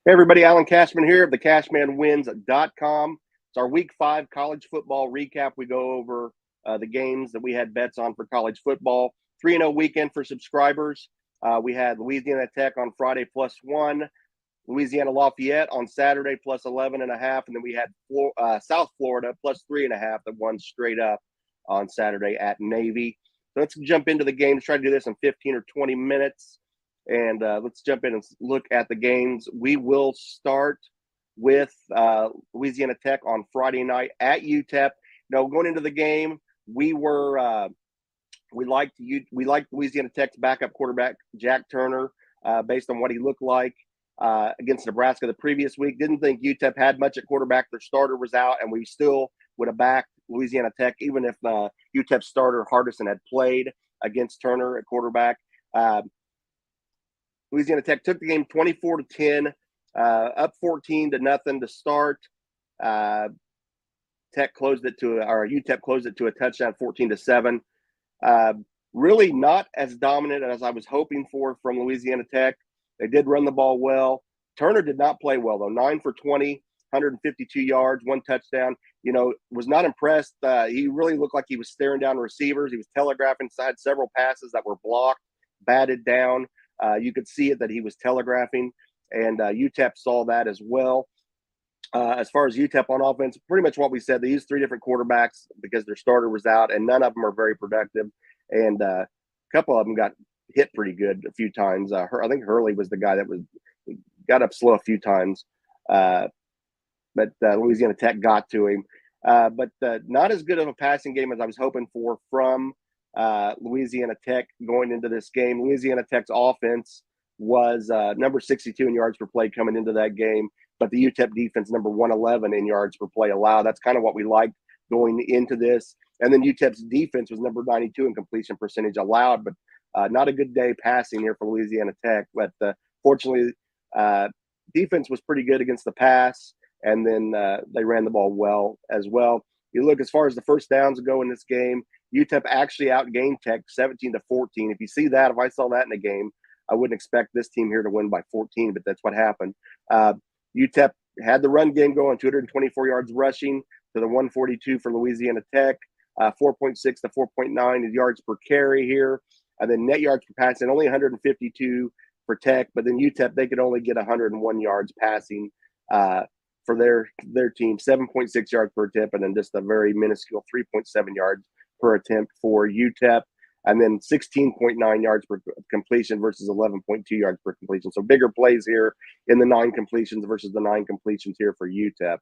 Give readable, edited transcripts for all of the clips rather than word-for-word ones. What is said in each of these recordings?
Hey everybody, Alan Cashman here of TheCashmanwins.com. It's our Week 5 college football recap. We go over the games that we had bets on for college football. 3-0 weekend for subscribers. We had Louisiana Tech on Friday +1, Louisiana Lafayette on Saturday +11.5, and then we had South Florida +3.5 that won straight up on Saturday at Navy. So let's jump into the games. Try to do this in 15 or 20 minutes. And let's jump in and look at the games. We will start with Louisiana Tech on Friday night at UTEP. Going into the game, we liked Louisiana Tech's backup quarterback Jack Turner based on what he looked like against Nebraska the previous week. Didn't think UTEP had much at quarterback. Their starter was out, and we still would have backed Louisiana Tech even if UTEP starter Hardison had played against Turner at quarterback. Louisiana Tech took the game 24-10, up 14-0 to start. UTEP closed it to a touchdown, 14-7. Really not as dominant as I was hoping for from Louisiana Tech. They did run the ball well. Turner did not play well though. 9 for 20, 152 yards, 1 touchdown. Was not impressed. He really looked like he was staring down receivers. He was telegraphing, had several passes that were blocked, batted down. You could see it that he was telegraphing, and UTEP saw that as well. As far as UTEP on offense, pretty much what we said. They used 3 different quarterbacks because their starter was out, and none of them are very productive. And a couple of them got hit pretty good a few times. I think Hurley was the guy that got up slow a few times, but Louisiana Tech got to him. But not as good of a passing game as I was hoping for from Louisiana Tech going into this game. Louisiana Tech's offense was number 62 in yards per play coming into that game, but the UTEP defense number 111 in yards per play allowed. That's kind of what we liked going into this. And then UTEP's defense was number 92 in completion percentage allowed, but not a good day passing here for Louisiana Tech. But fortunately, defense was pretty good against the pass, and then they ran the ball well as well. You look as far as the first downs go in this game, UTEP actually outgained Tech 17-14. If you see that, if I saw that in a game, I wouldn't expect this team here to win by 14, but that's what happened. UTEP had the run game going, 224 yards rushing to the 142 for Louisiana Tech, 4.6 to 4.9 yards per carry here. And then net yards per passing, only 152 for Tech, but then UTEP, they could only get 101 yards passing for their team, 7.6 yards per attempt, and then just a very minuscule 3.7 yards per attempt for UTEP, and then 16.9 yards per completion versus 11.2 yards per completion. So bigger plays here in the 9 completions versus the 9 completions here for UTEP.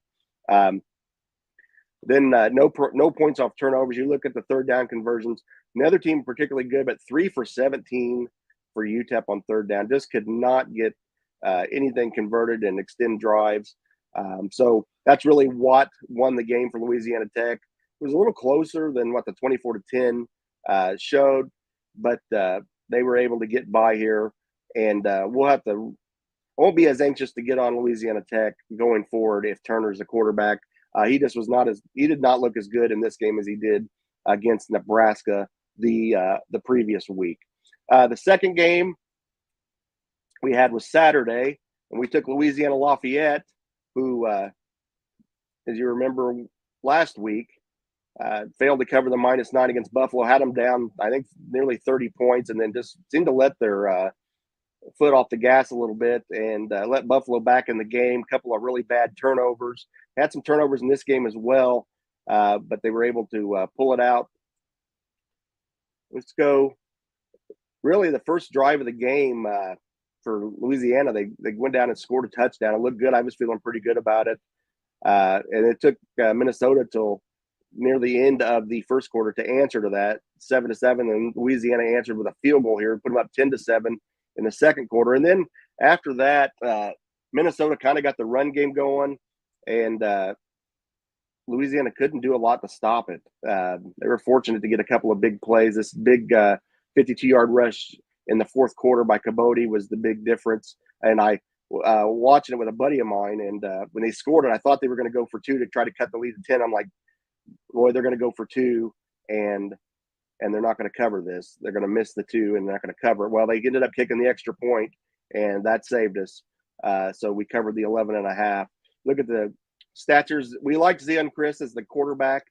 Then no points off turnovers. You look at the third down conversions. Another team particularly good, but 3 for 17 for UTEP on third down. Just could not get anything converted and extend drives. So that's really what won the game for Louisiana Tech. It was a little closer than what the 24-10 showed, but they were able to get by here. And I won't be as anxious to get on Louisiana Tech going forward if Turner's the quarterback. He did not look as good in this game as he did against Nebraska the previous week. The second game we had was Saturday, and we took Louisiana Lafayette, who, as you remember last week, failed to cover the -9 against Buffalo, had them down, I think, nearly 30 points, and then just seemed to let their foot off the gas a little bit and let Buffalo back in the game. A couple of really bad turnovers. Had some turnovers in this game as well, but they were able to pull it out. Let's go. Really, the first drive of the game for Louisiana, they went down and scored a touchdown. It looked good. I was feeling pretty good about it. And it took Minnesota till near the end of the first quarter to answer to that, 7-7, and Louisiana answered with a field goal here, put them up 10-7 in the second quarter. And then after that, Minnesota kind of got the run game going, and Louisiana couldn't do a lot to stop it. They were fortunate to get a couple of big plays. This big 52-yard rush in the fourth quarter by Cabote was the big difference. And I watching it with a buddy of mine, and when they scored it, I thought they were going to go for 2 to try to cut the lead to 10. I'm like, boy, they're going to go for 2, and they're not going to cover this. They're going to miss the 2, and they're not going to cover it. Well, they ended up kicking the extra point, and that saved us. So we covered the 11.5. Look at the statures. We like Zion Chris as the quarterback,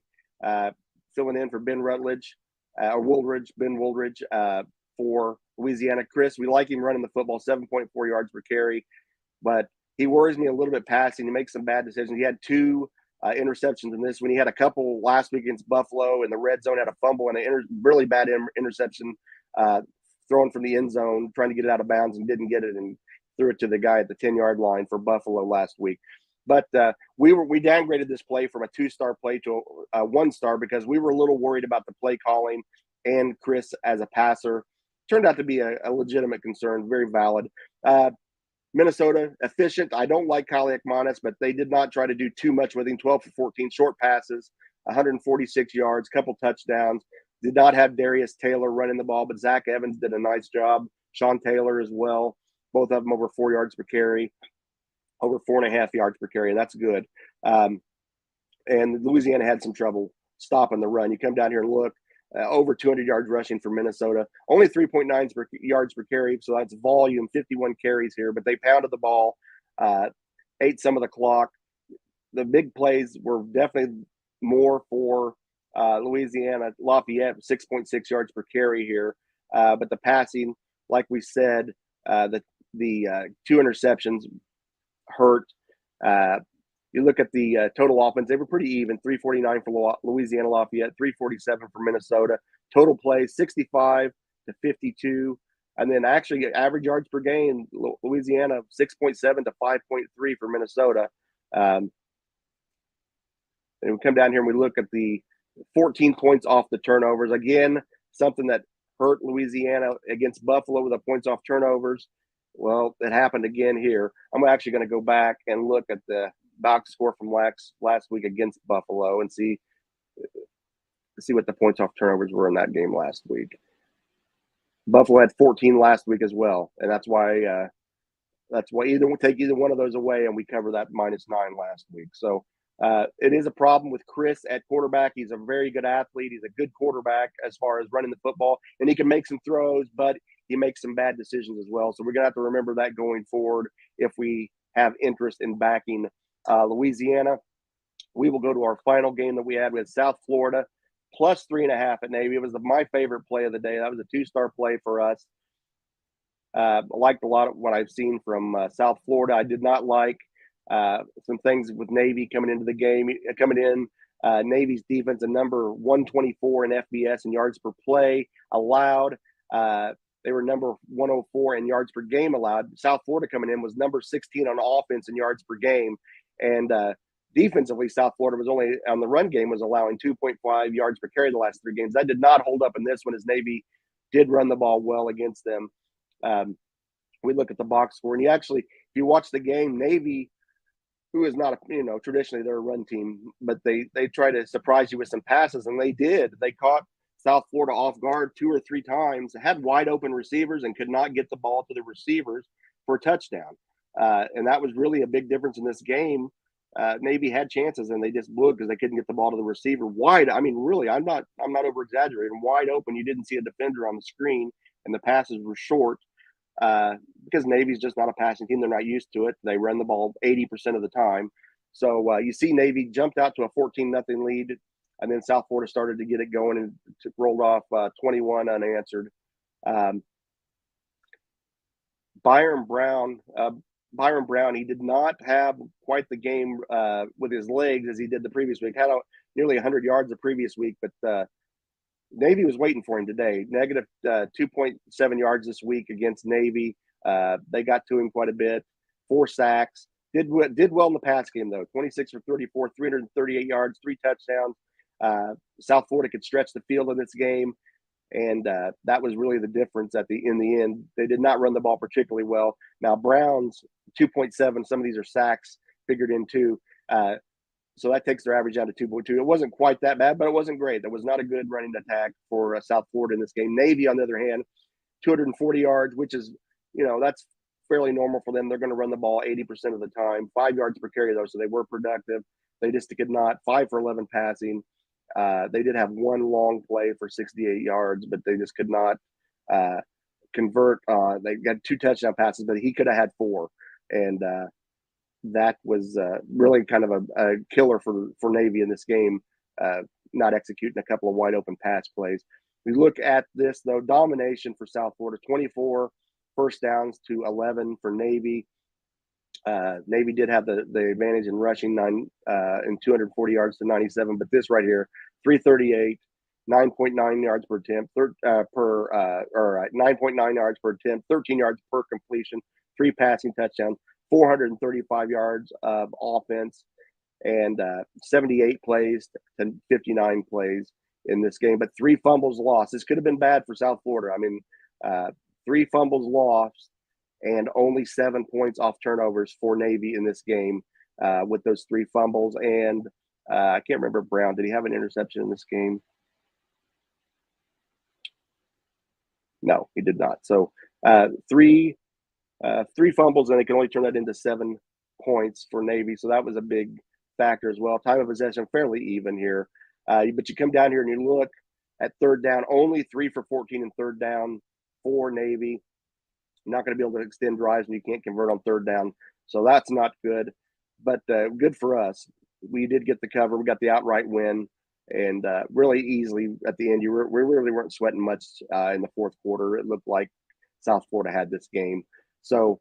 filling in for Ben Rutledge, or Ben Woolridge, for Louisiana. Chris, we like him running the football, 7.4 yards per carry, but he worries me a little bit passing. He makes some bad decisions. He had 2 interceptions in this one. He had a couple last week against Buffalo in the red zone, had a fumble and a really bad interception, thrown from the end zone, trying to get it out of bounds and didn't get it, and threw it to the guy at the 10-yard line for Buffalo last week. But we downgraded this play from a 2-star play to a 1-star because we were a little worried about the play calling and Chris as a passer. Turned out to be a legitimate concern, very valid. Minnesota, efficient. I don't like Kyle Ekmanis, but they did not try to do too much with him. 12 for 14 short passes, 146 yards, couple touchdowns. Did not have Darius Taylor running the ball, but Zach Evans did a nice job. Sean Taylor as well. Both of them over 4 yards per carry, over 4.5 yards per carry. That's good. And Louisiana had some trouble stopping the run. You come down here and look, over 200 yards rushing for Minnesota, only 3.9 yards per carry. So that's volume, 51 carries here, but they pounded the ball, ate some of the clock. The big plays were definitely more for Louisiana. Lafayette, 6.6 yards per carry here. But the passing, like we said, the 2 interceptions hurt. You look at the total offense, they were pretty even, 349 for Louisiana Lafayette, 347 for Minnesota. Total plays, 65 to 52. And then actually average yards per game, Louisiana, 6.7 to 5.3 for Minnesota. And we come down here and we look at the 14 points off the turnovers. Again, something that hurt Louisiana against Buffalo with the points off turnovers. Well, it happened again here. I'm actually going to go back and look at the box score from last week against Buffalo and see what the points off turnovers were in that game last week. Buffalo had 14 last week as well, and that's why take either one of those away, and we cover that -9 last week. So it is a problem with Chris at quarterback. He's a very good athlete. He's a good quarterback as far as running the football, and he can make some throws, but he makes some bad decisions as well. So we're going to have to remember that going forward if we have interest in backing Louisiana. We will go to our final game that we had with South Florida, plus 3.5 at Navy. It was my favorite play of the day. That was a 2-star play for us. I liked a lot of what I've seen from South Florida. I did not like some things with Navy coming into the game. Navy's defense, a number 124 in FBS and yards per play allowed. They were number 104 in yards per game allowed. South Florida coming in was number 16 on offense in yards per game. And defensively, South Florida was only on the run game was allowing 2.5 yards per carry the last 3 games. That did not hold up in this one, as Navy did run the ball well against them. We look at the box score, and if you watch the game, Navy, who is not traditionally they're a run team, but they try to surprise you with some passes, and they did. They caught South Florida off guard 2 or 3 times, had wide open receivers and could not get the ball to the receivers for a touchdown. And that was really a big difference in this game. Navy had chances and they just blew it because they couldn't get the ball to the receiver wide. I mean, really, I'm not over exaggerating. Wide open, you didn't see a defender on the screen, and the passes were short because Navy's just not a passing team. They're not used to it. They run the ball 80% of the time. So you see Navy jumped out to a 14-0 lead. And then South Florida started to get it going and rolled off 21 unanswered. Byron Brown, he did not have quite the game with his legs as he did the previous week. Had nearly 100 yards the previous week, but Navy was waiting for him today. Negative 2.7 yards this week against Navy. They got to him quite a bit. 4 sacks. Did well in the pass game, though. 26 for 34, 338 yards, 3 touchdowns. South Florida could stretch the field in this game, and that was really the difference in the end. They did not run the ball particularly well. Now Brown's 2.7, some of these are sacks figured in too, so that takes their average down to 2.2. It wasn't quite that bad, but it wasn't great. That was not a good running attack for South Florida in this game. Navy, on the other hand, 240 yards, which is that's fairly normal for them. They're going to run the ball 80% of the time. 5 yards per carry though, so they were productive. They just could not. 5 for 11 passing. They did have 1 long play for 68 yards, but they just could not convert. They got 2 touchdown passes, but he could have had 4. And that was really kind of a killer for Navy in this game, not executing a couple of wide open pass plays. We look at this, though, domination for South Florida, 24 first downs to 11 for Navy. Navy did have the advantage in rushing, and 240 yards to 97, but this right here, 338, 9.9 yards per attempt, 9.9 yards per attempt, 13 yards per completion, 3 passing touchdowns, 435 yards of offense, and 78 plays to 59 plays in this game, but 3 fumbles lost. This could have been bad for South Florida. I mean, 3 fumbles lost and only 7 points off turnovers for Navy in this game with those 3 fumbles. And I can't remember Brown. Did he have an interception in this game? No, he did not. So 3 fumbles, and they can only turn that into 7 points for Navy. So that was a big factor as well. Time of possession, fairly even here. But you come down here and you look at third down, only 3 for 14 in third down for Navy. You're not going to be able to extend drives when you can't convert on third down. So that's not good, but good for us. We did get the cover. We got the outright win, and really easily at the end. We really weren't sweating much in the fourth quarter. It looked like South Florida had this game. So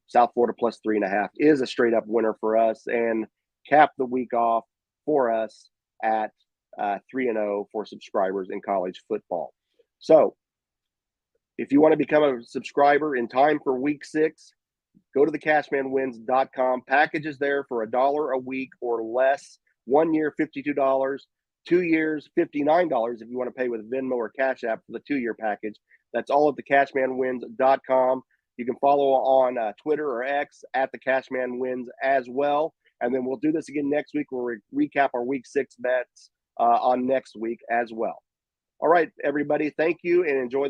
South Florida plus 3.5 is a straight up winner for us, and cap the week off for us at 3-0 for subscribers in college football. So if you want to become a subscriber in time for week 6, go to TheCashmanwins.com. Packages there for $1 a week or less. 1 year, $52. 2 years, $59 if you want to pay with Venmo or Cash App for the 2-year package. That's all at TheCashmanwins.com. You can follow on Twitter or X at TheCashmanWins as well. And then we'll do this again next week. We'll recap our week 6 bets on next week as well. All right, everybody. Thank you and enjoy